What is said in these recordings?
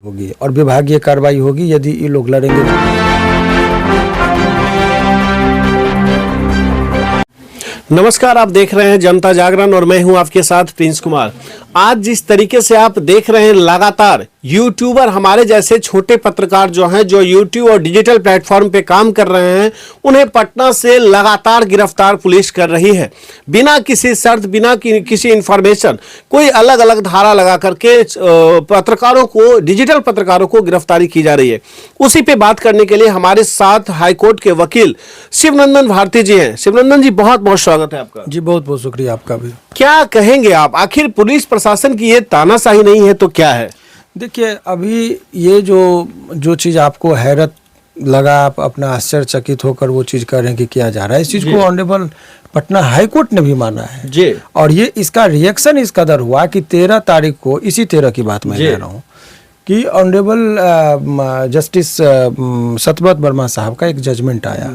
होगी और विभागीय कार्रवाई होगी यदि ये लोग लड़ेंगे। नमस्कार, आप देख रहे हैं जनता जागरण और मैं हूं आपके साथ प्रिंस कुमार। आज जिस तरीके से आप देख रहे हैं लगातार यूट्यूबर हमारे जैसे छोटे पत्रकार जो हैं, जो यूट्यूब और डिजिटल प्लेटफॉर्म पे काम कर रहे हैं, उन्हें पटना से लगातार गिरफ्तार पुलिस कर रही है। बिना किसी शर्त, बिना किसी इंफॉर्मेशन, कोई अलग अलग धारा लगा करके पत्रकारों को, डिजिटल पत्रकारों को गिरफ्तारी की जा रही है। उसी पे बात करने के लिए हमारे साथ हाईकोर्ट के वकील शिवनंदन भारती जी हैं। शिवनंदन जी, बहुत बहुत स्वागत है आपका। जी बहुत बहुत शुक्रिया आपका भी। क्या कहेंगे आप, आखिर पुलिस प्रशासन की ये तानाशाही नहीं है तो क्या है? देखिए, अभी ये जो चीज़ आपको हैरत लगा, आप अपना आश्चर्यचकित होकर वो चीज़ कह रहे हैं कि किया जा रहा है, इस चीज़ को ऑनरेबल पटना हाई कोर्ट ने भी माना है जी। और ये इसका रिएक्शन इस कदर हुआ कि 13 तारीख को, इसी 13 की बात मैं कह रहा हूँ, कि ऑनरेबल जस्टिस सतपथ वर्मा साहब का एक जजमेंट आया।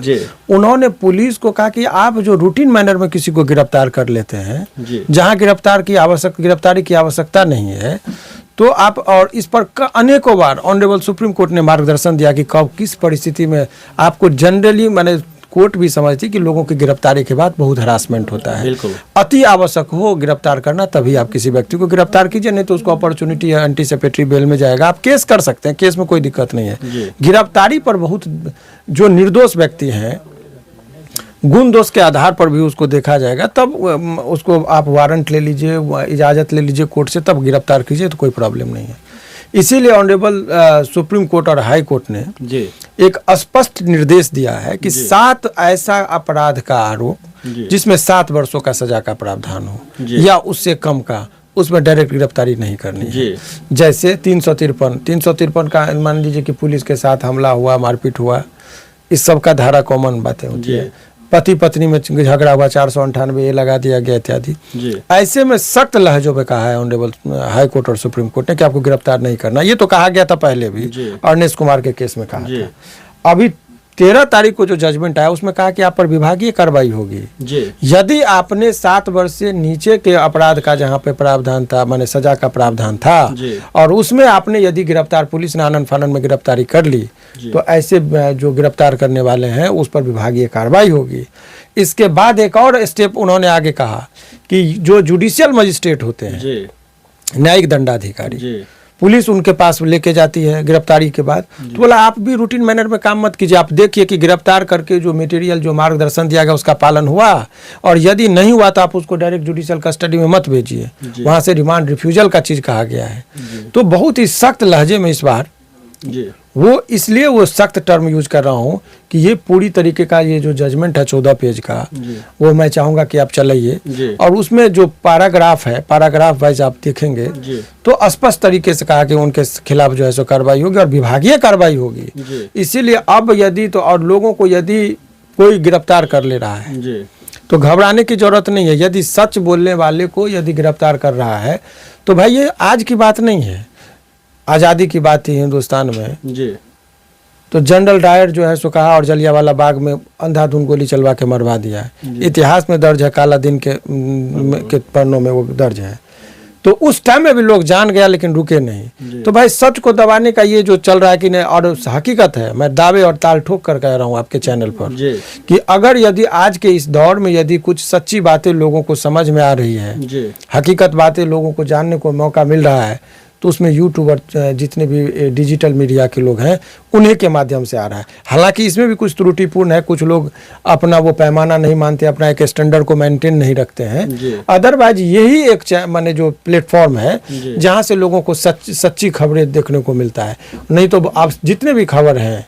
उन्होंने पुलिस को कहा कि आप जो रूटीन मैनर में किसी को गिरफ्तार कर लेते हैं, जहां गिरफ्तारी की आवश्यकता नहीं है, तो आप, और इस पर अनेकों बार ऑनरेबल सुप्रीम कोर्ट ने मार्गदर्शन दिया कि कब किस परिस्थिति में आपको जनरली, मैंने कोर्ट भी समझती कि लोगों की गिरफ्तारी के बाद बहुत हरासमेंट होता है, अति आवश्यक हो गिरफ्तार करना तभी आप किसी व्यक्ति को गिरफ्तार कीजिए, नहीं तो उसको अपॉर्चुनिटी या एंटीसिपेटरी बेल में जाएगा। आप केस कर सकते हैं, केस में कोई दिक्कत नहीं है। गिरफ्तारी पर बहुत जो निर्दोष व्यक्ति हैं, गुण दोष के आधार पर भी उसको देखा जाएगा, तब उसको आप वारंट ले लीजिए, इजाज़त ले लीजिए कोर्ट से, तब गिरफ्तार कीजिए, तो कोई प्रॉब्लम नहीं है। इसीलिए ऑनरेबल सुप्रीम कोर्ट और हाई कोर्ट ने एक स्पष्ट निर्देश दिया है कि 7 ऐसा अपराध का आरोप जिसमें 7 वर्षों का सजा का प्रावधान हो या उससे कम का, उसमें डायरेक्ट गिरफ्तारी नहीं करनी है। जैसे 353 का मान लीजिए कि पुलिस के साथ हमला हुआ, मारपीट हुआ, इस सब का धारा कॉमन बातें होती है। पति पत्नी में झगड़ा हुआ, 498 ये लगा दिया गया इत्यादि। ऐसे में सख्त लहजों में कहा है ऑनरेबल हाई कोर्ट और सुप्रीम कोर्ट ने कि आपको गिरफ्तार नहीं करना। ये तो कहा गया था पहले भी, अर्नेस्ट कुमार के केस में कहा था। अभी 13 तारीख को जो जजमेंट आया उसमें कहा कि आप पर विभागीय कार्रवाई होगी यदि आपने 7 वर्ष से नीचे के अपराध का, जहाँ पे प्रावधान था, माने सजा का प्रावधान था, और उसमें आपने यदि गिरफ्तार, पुलिस ने आनन फानन में गिरफ्तारी कर ली, तो ऐसे जो गिरफ्तार करने वाले हैं उस पर विभागीय कार्रवाई होगी। इसके बाद एक और स्टेप उन्होंने आगे कहा कि जो जुडिशियल मजिस्ट्रेट होते हैं, न्यायिक दंडाधिकारी, पुलिस उनके पास लेके जाती है गिरफ्तारी के बाद, तो बोला आप भी रूटीन मैनर में काम मत कीजिए, आप देखिए कि गिरफ्तार करके जो मटेरियल, जो मार्गदर्शन दिया गया उसका पालन हुआ, और यदि नहीं हुआ तो आप उसको डायरेक्ट जुडिशियल कस्टडी में मत भेजिए, वहां से रिमांड रिफ्यूजल का चीज कहा गया है। तो बहुत ही सख्त लहजे में इस बार वो, इसलिए वो सख्त टर्म यूज कर रहा हूँ कि ये पूरी तरीके का ये जो जजमेंट है 14 पेज का, वो मैं चाहूँगा कि आप चलाइए, और उसमें जो पैराग्राफ है, पैराग्राफ वाइज आप देखेंगे तो स्पष्ट तरीके से कहा कि उनके खिलाफ जो है सो कार्रवाई होगी और विभागीय कार्रवाई होगी। इसीलिए अब यदि तो, और लोगों को यदि कोई गिरफ्तार कर ले रहा है तो घबराने की जरूरत नहीं है। यदि सच बोलने वाले को यदि गिरफ्तार कर रहा है तो भाई ये आज की बात नहीं है, आज़ादी की बात थी हिंदुस्तान में, तो जनरल डायर जो है सो कहा और जलियांवाला बाग में अंधाधुंध गोली चलवा के मरवा दिया है। इतिहास में दर्ज है, काला दिन के पन्नों में वो दर्ज है। तो उस टाइम में भी लोग जान गया लेकिन रुके नहीं। तो भाई सच को दबाने का ये जो चल रहा है कि नहीं, और हकीकत है, मैं दावे और ताल ठोक कर कह रहा हूँ आपके चैनल पर कि अगर यदि आज के इस दौर में यदि कुछ सच्ची बातें लोगों को समझ में आ रही है, हकीकत बातें लोगों को जानने को मौका मिल रहा है, तो उसमें यूट्यूबर जितने भी डिजिटल मीडिया के लोग हैं उन्हीं के माध्यम से आ रहा है। हालांकि इसमें भी कुछ त्रुटिपूर्ण है, कुछ लोग अपना वो पैमाना नहीं मानते, अपना एक स्टैंडर्ड को मेंटेन नहीं रखते हैं। अदरवाइज यही एक माने जो प्लेटफॉर्म है जहां से लोगों को सच्ची खबरें देखने को मिलता है। नहीं तो आप जितने भी खबर हैं,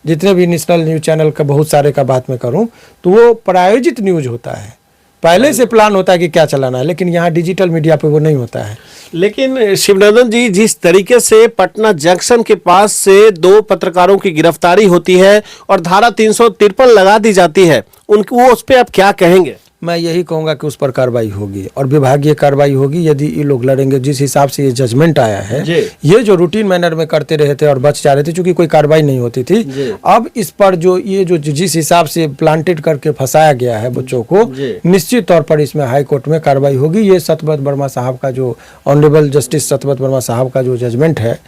जितने भी नेशनल न्यूज चैनल का बहुत सारे का बात मैं करूँ तो वो प्रायोजित न्यूज होता है, पहले से प्लान होता है कि क्या चलाना है, लेकिन यहाँ डिजिटल मीडिया पे वो नहीं होता है। लेकिन शिवनंदन जी, जिस तरीके से पटना जंक्शन के पास से 2 पत्रकारों की गिरफ्तारी होती है और धारा 353 लगा दी जाती है, उनको उस पर आप क्या कहेंगे? मैं यही कहूँगा कि उस पर कार्रवाई होगी और विभागीय कार्रवाई होगी यदि ये लोग लड़ेंगे। जिस हिसाब से ये जजमेंट आया है, ये जो रूटीन मैनर में करते रहे थे और बच जा रहे थे, चूंकि कोई कार्रवाई नहीं होती थी, अब इस पर जो ये जो जिस हिसाब से प्लांटेड करके फंसाया गया है बच्चों को, निश्चित तौर पर इसमें हाई कोर्ट में कार्रवाई होगी। ये सतपथ वर्मा साहब का जो ऑनरेबल जस्टिस सतपथ वर्मा साहब का जो जजमेंट है,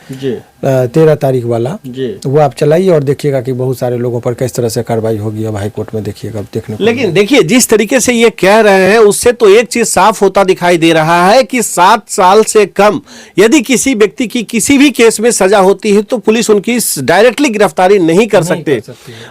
13 तारीख वाला जी। वो आप चलाइए और देखिएगा कि बहुत सारे लोगों पर किस तरह से कार्रवाई होगी। अब हाई कोर्ट में देखिएगा, अब देखने को लेकिन देखिए जिस तरीके से ये कह रहे हैं उससे तो एक चीज साफ होता दिखाई दे रहा है कि 7 साल से कम यदि किसी व्यक्ति की किसी भी केस में सजा होती है तो पुलिस उनकी डायरेक्टली गिरफ्तारी नहीं कर सकती।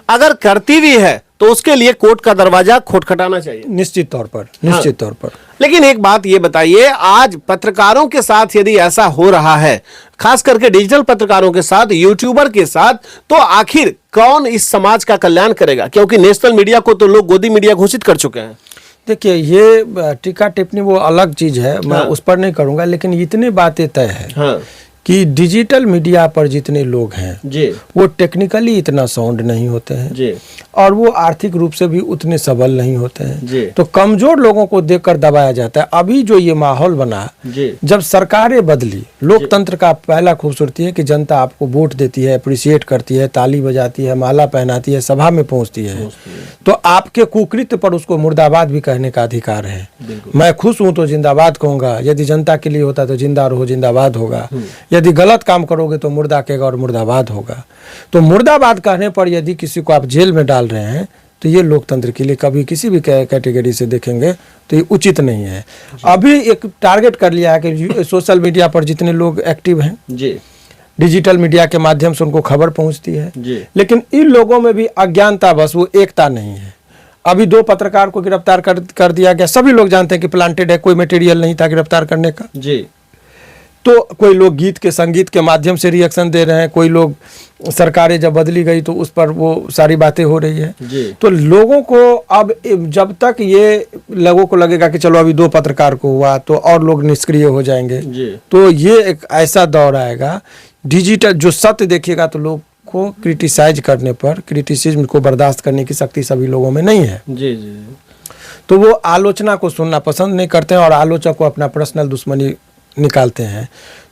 अगर करती भी है तो उसके लिए कोर्ट का दरवाजा खटखटाना चाहिए, निश्चित तौर पर, निश्चित तौर पर। लेकिन एक बात ये बताइए, आज पत्रकारों के साथ यदि ऐसा हो रहा है, खास करके डिजिटल पत्रकारों के साथ, यूट्यूबर के साथ, तो आखिर कौन इस समाज का कल्याण करेगा? क्योंकि नेशनल मीडिया को तो लोग गोदी मीडिया घोषित कर चुके हैं। देखिए, ये टीका टिप्पणी वो अलग चीज है, मैं उस पर नहीं करूंगा, लेकिन इतनी बातें तय है कि डिजिटल मीडिया पर जितने लोग हैं जी, वो टेक्निकली इतना साउंड नहीं होते हैं जी, और वो आर्थिक रूप से भी उतने सबल नहीं होते हैं जी। तो कमजोर लोगों को देखकर दबाया जाता है। अभी जो ये माहौल बना, जी, जब सरकारें बदली, लोकतंत्र का पहला खूबसूरती है कि जनता आपको वोट देती है, अप्रिशिएट करती है, ताली बजाती है, माला पहनाती है, सभा में पहुंचती है, तो आपके कुकृत्य पर उसको मुर्दाबाद भी कहने का अधिकार है। मैं खुश हूं तो जिंदाबाद कहूंगा, यदि जनता के लिए होता तो जिंदा रहो जिंदाबाद होगा, यदि गलत काम करोगे तो मुर्दा कहेगा और मुर्दाबाद होगा। तो मुर्दाबाद कहने पर यदि किसी को आप जेल में डाल रहे हैं तो ये लोकतंत्र के लिए कभी किसी भी कैटेगरी से देखेंगे तो ये उचित नहीं है। अभी एक टारगेट कर लिया है कि सोशल मीडिया पर जितने लोग एक्टिव हैं जी, डिजिटल मीडिया के माध्यम से उनको खबर पहुंचती है जी, लेकिन इन लोगों में भी अज्ञानता, बस वो एकता नहीं है। अभी 2 पत्रकार को गिरफ्तार कर दिया गया, सभी लोग जानते हैं कि प्लांटेड है, कोई मटेरियल नहीं था गिरफ्तार करने का जी। तो कोई लोग गीत के संगीत के माध्यम से रिएक्शन दे रहे हैं, कोई लोग सरकारें जब बदली गई तो उस पर वो सारी बातें हो रही है जी। तो लोगों को अब जब तक ये लोगों को लगेगा कि चलो अभी 2 पत्रकार को हुआ तो और लोग निष्क्रिय हो जाएंगे जी। तो ये एक ऐसा दौर आएगा, डिजिटल जो सत्य देखिएगा तो लोग को क्रिटिसाइज करने पर, क्रिटिसिज्म को बर्दाश्त करने की शक्ति सभी लोगों में नहीं है जी जी। तो वो आलोचना को सुनना पसंद नहीं करते हैं और आलोचक को अपना पर्सनल दुश्मनी निकालते हैं।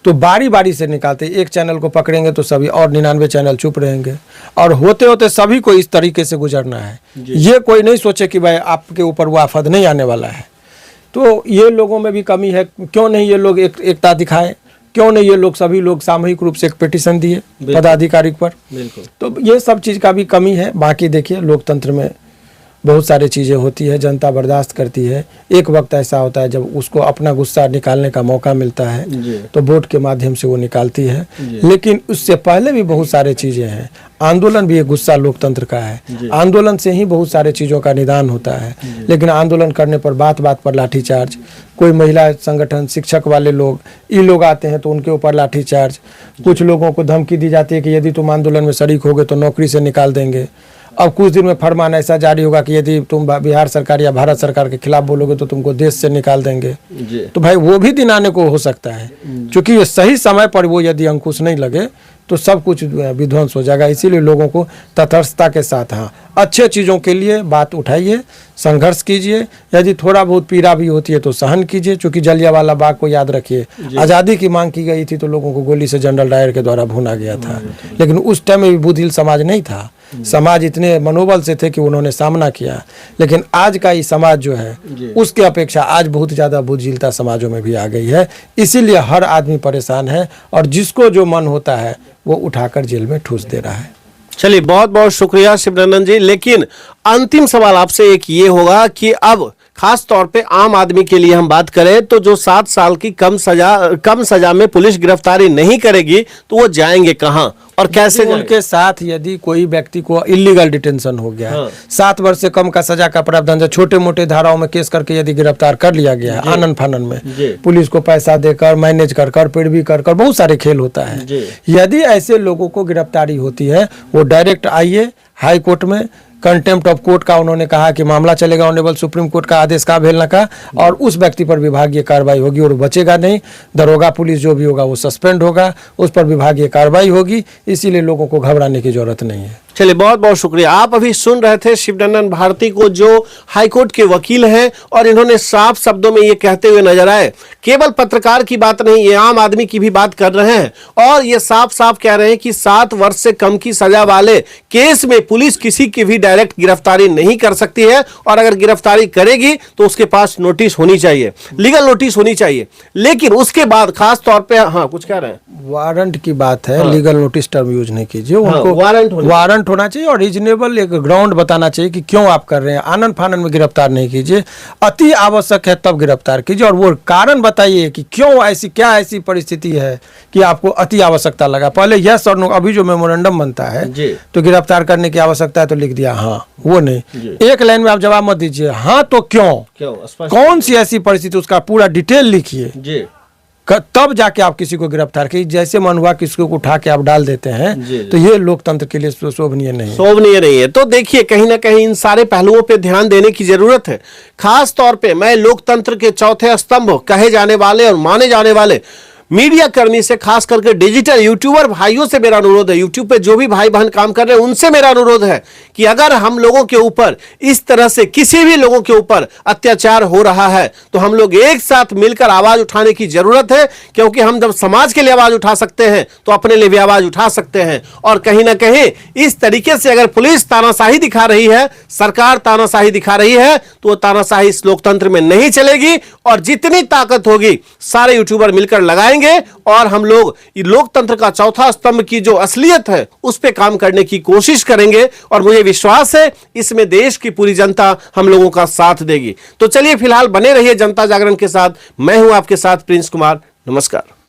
तो बारी बारी से निकालते हैं, एक चैनल को पकड़ेंगे तो सभी और 99 चैनल चुप रहेंगे और होते होते सभी को इस तरीके से गुजरना है। ये कोई नहीं सोचे कि भाई आपके ऊपर वो आफत नहीं आने वाला है। तो ये लोगों में भी कमी है। क्यों नहीं ये लोग एकता दिखाए, क्यों नहीं ये लोग सभी लोग सामूहिक रूप से एक पिटीशन दिए पदाधिकारी पर। तो ये सब चीज़ का भी कमी है। बाकी देखिए, लोकतंत्र में बहुत सारी चीज़ें होती है, जनता बर्दाश्त करती है। एक वक्त ऐसा होता है जब उसको अपना गुस्सा निकालने का मौका मिलता है तो वोट के माध्यम से वो निकालती है, लेकिन उससे पहले भी बहुत सारे चीज़ें हैं। आंदोलन भी एक गुस्सा लोकतंत्र का है। आंदोलन से ही बहुत सारे चीज़ों का निदान होता है, लेकिन आंदोलन करने पर बात बात पर लाठीचार्ज, कोई महिला संगठन, शिक्षक वाले लोग, ये लोग आते हैं तो उनके ऊपर लाठीचार्ज। कुछ लोगों को धमकी दी जाती है कि यदि तुम आंदोलन में शरीक होगे तो नौकरी से निकाल देंगे। अब कुछ दिन में फरमान ऐसा जारी होगा कि यदि तुम बिहार सरकार या भारत सरकार के खिलाफ बोलोगे तो तुमको देश से निकाल देंगे। तो भाई वो भी दिन आने को हो सकता है, क्योंकि ये सही समय पर वो यदि अंकुश नहीं लगे तो सब कुछ विध्वंस हो जाएगा। इसीलिए लोगों को तटस्थता के साथ, हाँ, अच्छे चीज़ों के लिए बात उठाइए, संघर्ष कीजिए, यदि थोड़ा बहुत पीड़ा भी होती है तो सहन कीजिए। चूँकि जलियांवाला बाग को याद रखिए, आज़ादी की मांग की गई थी तो लोगों को गोली से जनरल डायर के द्वारा भुना गया था, लेकिन उस टाइम में भी बुद्धिल समाज नहीं था। समाज इतने मनोबल से थे कि उन्होंने सामना किया। लेकिन आज का ये समाज जो है उसके अपेक्षा आज बहुत ज़्यादा बुद्धिलता समाजों में भी आ गई है। इसीलिए हर आदमी परेशान है और जिसको जो मन होता है वो उठाकर जेल में ठूस दे रहा है। चलिए, बहुत बहुत शुक्रिया शिवरंजन जी। लेकिन अंतिम सवाल आपसे एक ये होगा कि अब खास तौर पे आम आदमी के लिए हम बात करें तो जो 7 साल की कम सजा में पुलिस गिरफ्तारी नहीं करेगी तो वो जाएंगे कहां और कैसे? उनके साथ यदि कोई व्यक्ति को इलीगल डिटेंशन हो गया, 7 वर्ष से कम का सजा का प्रावधान है, छोटे मोटे धाराओं में केस करके यदि गिरफ्तार कर लिया गया है, आनन फानन में पुलिस को पैसा देकर, मैनेज कर पैरवी कर बहुत सारे खेल होता है। यदि ऐसे लोगों को गिरफ्तारी होती है, वो डायरेक्ट आइए हाई कोर्ट में, कंटेम्प्ट ऑफ कोर्ट का उन्होंने कहा कि मामला चलेगा ऑनरेबल सुप्रीम कोर्ट का आदेश का भेलना का, और उस व्यक्ति पर विभागीय कार्रवाई होगी और बचेगा नहीं। दरोगा पुलिस जो भी होगा वो सस्पेंड होगा, उस पर विभागीय कार्रवाई होगी। इसीलिए लोगों को घबराने की जरूरत नहीं है। चलिए, बहुत बहुत शुक्रिया। आप अभी सुन रहे थे शिवनंदन भारती को, जो हाईकोर्ट के वकील हैं, और इन्होंने साफ शब्दों में ये कहते हुए नजर आए, केवल पत्रकार की बात नहीं, ये आम आदमी की भी बात कर रहे हैं, और ये साफ साफ कह रहे हैं कि 7 वर्ष से कम की सजा वाले केस में पुलिस किसी की भी डायरेक्ट गिरफ्तारी नहीं कर सकती है, और अगर गिरफ्तारी करेगी तो उसके पास नोटिस होनी चाहिए, लीगल नोटिस होनी चाहिए। लेकिन उसके बाद खास तौर पे, हाँ कुछ कह रहे हैं, वारंट की बात है, लीगल नोटिस टर्म यूज नहीं कीजिए, उनको वारंट होना चाहिए, और रीजनेबल एक ग्राउंड बताना चाहिए कि क्यों आप कर रहे हैं। आनंद फानन में गिरफ्तार नहीं कीजिए, अति आवश्यक है तब गिरफ्तार कीजिए, और वो कारण बताइए कि क्यों ऐसी, क्या ऐसी परिस्थिति है कि आपको अति आवश्यकता लगा। पहले यस और नो, अभी जो मेमोरेंडम बनता है तो गिरफ्तार करने की आवश्यकता है तो लिख दिया हाँ, वो नहीं, एक लाइन में आप जवाब मत दीजिए, हाँ तो क्यों, कौन सी ऐसी परिस्थिति, उसका पूरा डिटेल लिखिए, तब जाके आप किसी को गिरफ्तार कीजिए। जैसे मन हुआ किसी को उठा के आप डाल देते हैं, तो ये लोकतंत्र के लिए शोभनीय नहीं है। तो देखिए, कहीं ना कहीं इन सारे पहलुओं पे ध्यान देने की जरूरत है। खास तौर पे मैं लोकतंत्र के चौथे स्तंभ कहे जाने वाले और माने जाने वाले मीडिया कर्मी से, खास करके डिजिटल यूट्यूबर भाइयों से मेरा अनुरोध है, यूट्यूब पे जो भी भाई बहन काम कर रहे हैं उनसे मेरा अनुरोध है कि अगर हम लोगों के ऊपर इस तरह से किसी भी लोगों के ऊपर अत्याचार हो रहा है तो हम लोग एक साथ मिलकर आवाज उठाने की जरूरत है, क्योंकि हम जब समाज के लिए आवाज उठा सकते हैं तो अपने लिए भी आवाज उठा सकते हैं। और कहीं ना कहीं इस तरीके से अगर पुलिस तानाशाही दिखा रही है, सरकार तानाशाही दिखा रही है, तो वो तानाशाही इस लोकतंत्र में नहीं चलेगी, और जितनी ताकत होगी सारे यूट्यूबर मिलकर लगाएंगे, और हम लोग लोकतंत्र का चौथा स्तंभ की जो असलियत है उस पे काम करने की कोशिश करेंगे, और मुझे विश्वास है इसमें देश की पूरी जनता हम लोगों का साथ देगी। तो चलिए, फिलहाल बने रहिए जनता जागरण के साथ। मैं हूं आपके साथ प्रिंस कुमार। नमस्कार।